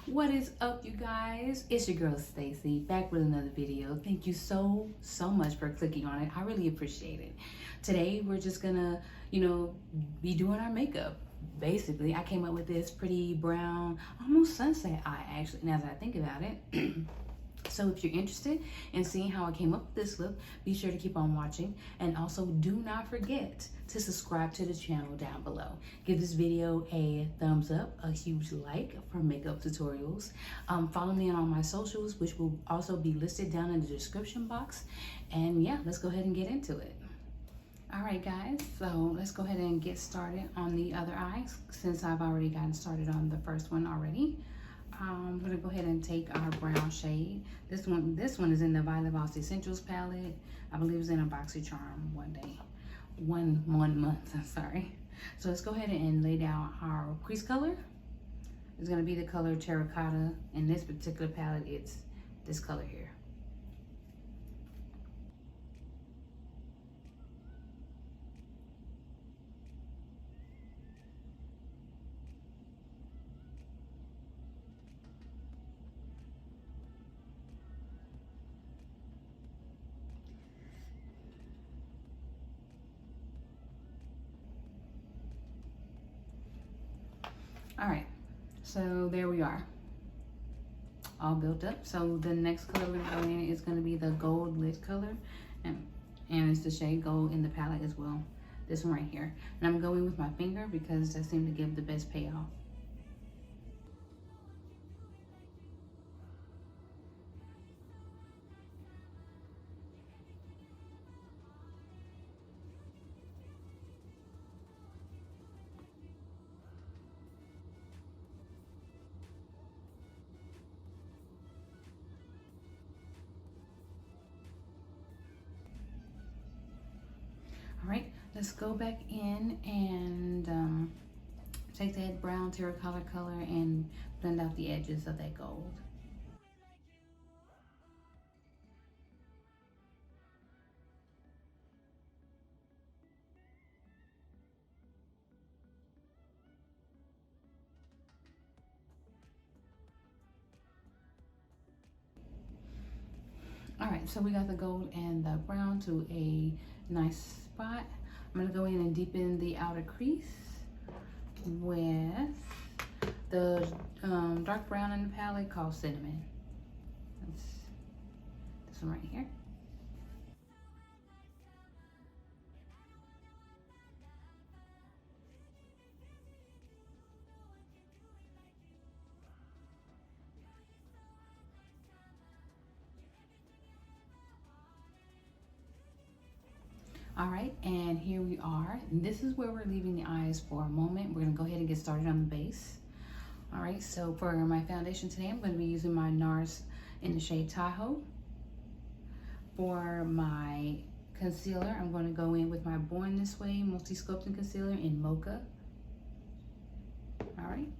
What is up, you guys? It's your girl Stacy, back with another video. Thank you so much for clicking on it. I really appreciate it. Today we're just gonna, be doing our makeup. Basically, I came up with this pretty brown, almost sunset eye actually, now that I think about it. So if you're interested in seeing how I came up with this look, be sure to keep on watching, and also do not forget to subscribe to the channel down below. Give this video a thumbs up, a huge like for makeup tutorials. Follow me on all my socials, which will also be listed down in the description box. And yeah, let's go ahead and get into it. All right, guys, so let's go ahead and get started on the other eyes, since I've already gotten started on the first one already. I'm gonna go ahead and take our brown shade. This one is in the Violet Voss Essentials palette. I believe it's in a BoxyCharm one month, I'm sorry. So let's go ahead and lay down our crease color. It's gonna be the color Terracotta. In this particular palette, it's this color here. All right, so there we are, all built up. So the next color we're gonna go in is gonna be the gold lid color, and it's the shade gold in the palette as well. This one right here, and I'm going with my finger because that seemed to give the best payoff. All right, let's go back in and take that brown terracotta color and blend out the edges of that gold. All right, so we got the gold and the brown to a nice spot. I'm gonna go in and deepen the outer crease with the dark brown in the palette called Cinnamon. That's this one right here. All right, and here we are. This is where we're leaving the eyes for a moment. We're gonna go ahead and get started on the base. All right, so for my foundation today, I'm gonna be using my NARS in the shade Tahoe. For my concealer, I'm gonna go in with my Born This Way Multi-Sculpting Concealer in Mocha. All right,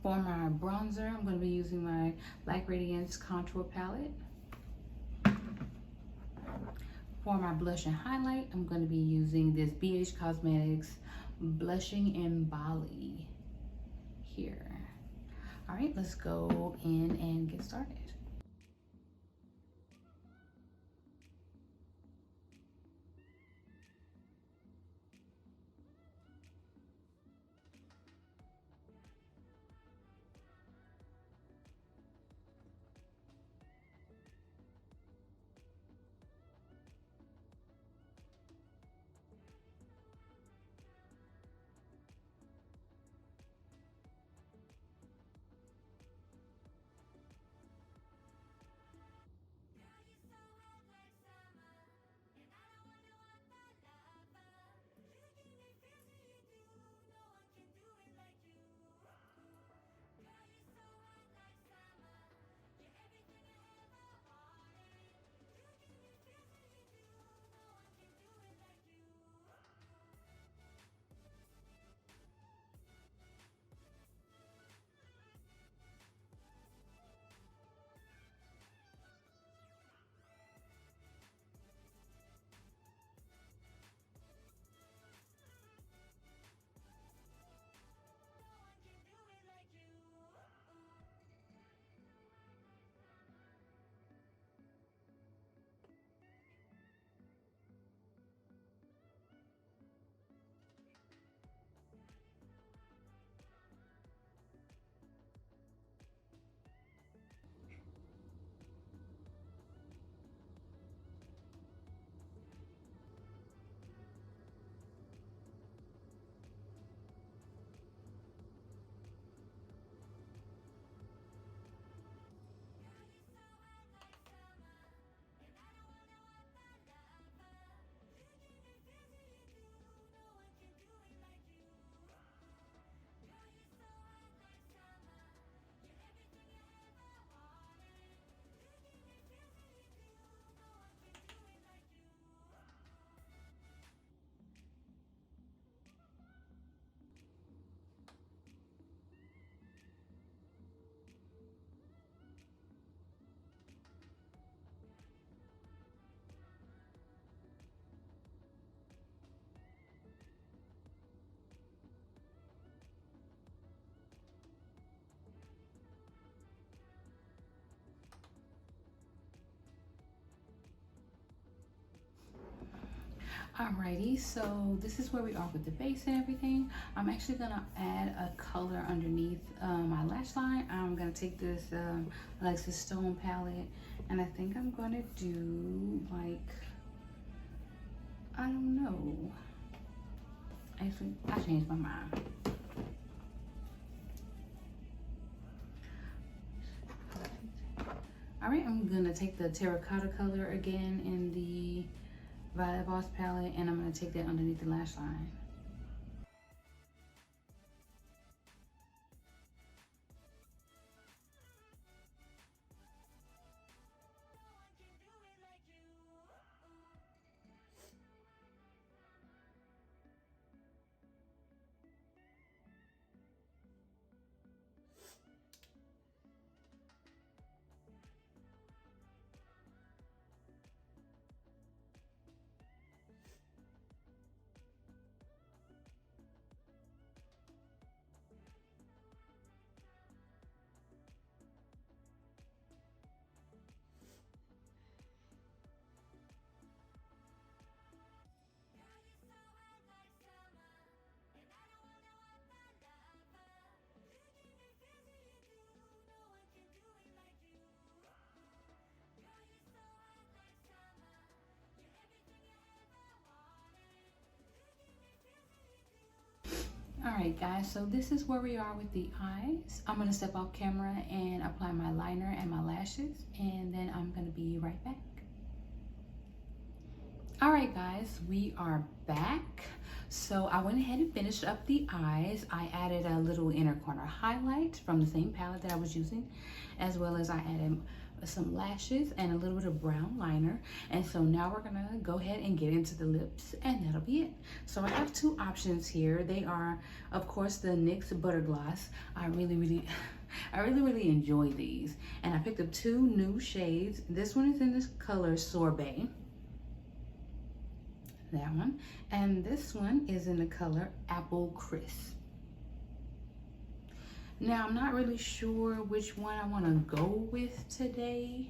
for my bronzer, I'm gonna be using my Black Radiance Contour Palette. For my blush and highlight, I'm going to be using this BH Cosmetics Blushing in Bali here. All right, let's go in and get started. Alrighty, so this is where we are with the base and everything. I'm actually gonna add a color underneath my lash line. I'm gonna take this Alexis Stone palette, and I think I'm gonna do like, I don't know. Actually, I changed my mind. Alright, I'm gonna take the terracotta color again in the Violet Voss palette, and I'm gonna take that underneath the lash line. Alright guys, so this is where we are with the eyes. I'm gonna step off camera and apply my liner and my lashes, and then I'm gonna be right back. Alright guys, we are back. So I went ahead and finished up the eyes. I added a little inner corner highlight from the same palette that I was using, as well as I added some lashes and a little bit of brown liner. And so now we're gonna go ahead and get into the lips, and that'll be it. So I have two options here. They are, of course, the NYX Butter Gloss. I really enjoy these. And I picked up two new shades. This one is in this color Sorbet. That one. And this one is in the color Apple Crisp. Now, I'm not really sure which one I want to go with today.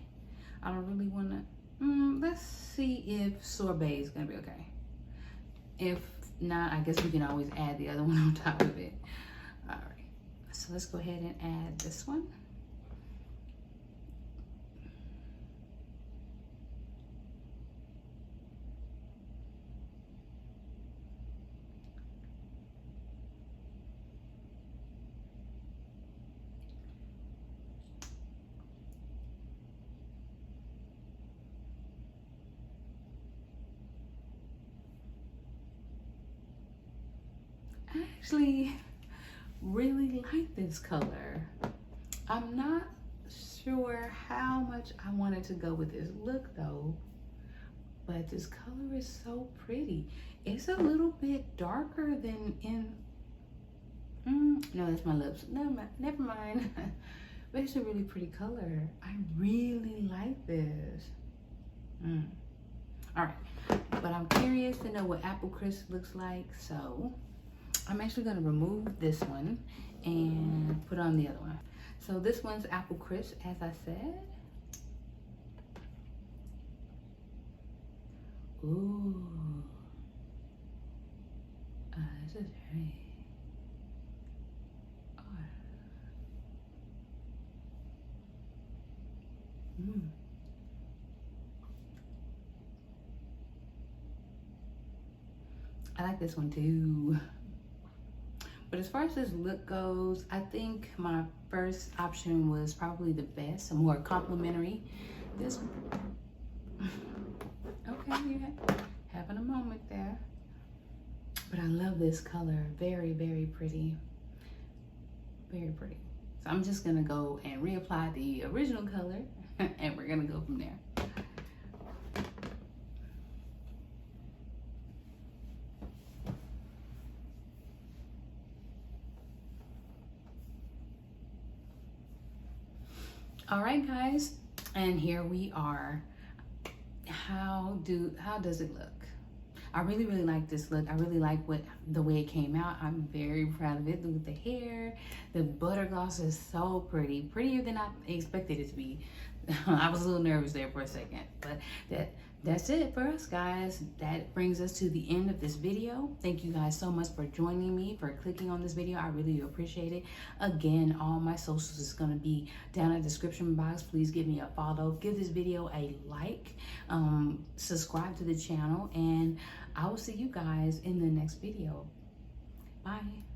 I don't really want to, let's see if Sorbet is going to be okay. If not, I guess we can always add the other one on top of it. All right, so let's go ahead and add this one. I actually really like this color. I'm not sure how much I wanted to go with this look though, but this color is so pretty. It's a little bit darker than in, no, that's my lips. No, never mind. But it's a really pretty color. I really like this. All right, but I'm curious to know what Apple Crisp looks like, so I'm actually gonna remove this one and put on the other one. So this one's Apple Crisp, as I said. Ooh. This is very, I like this one too. But as far as this look goes, I think my first option was probably the best, a more complimentary. This one. Okay, yeah, having a moment there. But I love this color, very, very pretty. Very pretty. So I'm just gonna go and reapply the original color and we're gonna go from there. All right, guys, and here we are. How does it look? I really like this look. I really like the way it came out. I'm very proud of it. Look at the hair. The butter gloss is so pretty, prettier than I expected it to be. I was a little nervous there for a second, but that's it for us, guys. That brings us to the end of this video. Thank you guys so much for joining me, for clicking on this video. I really do appreciate it. Again, all my socials is going to be down in the description box. Please give me a follow, give this video a like, subscribe to the channel, and I will see you guys in the next video. Bye.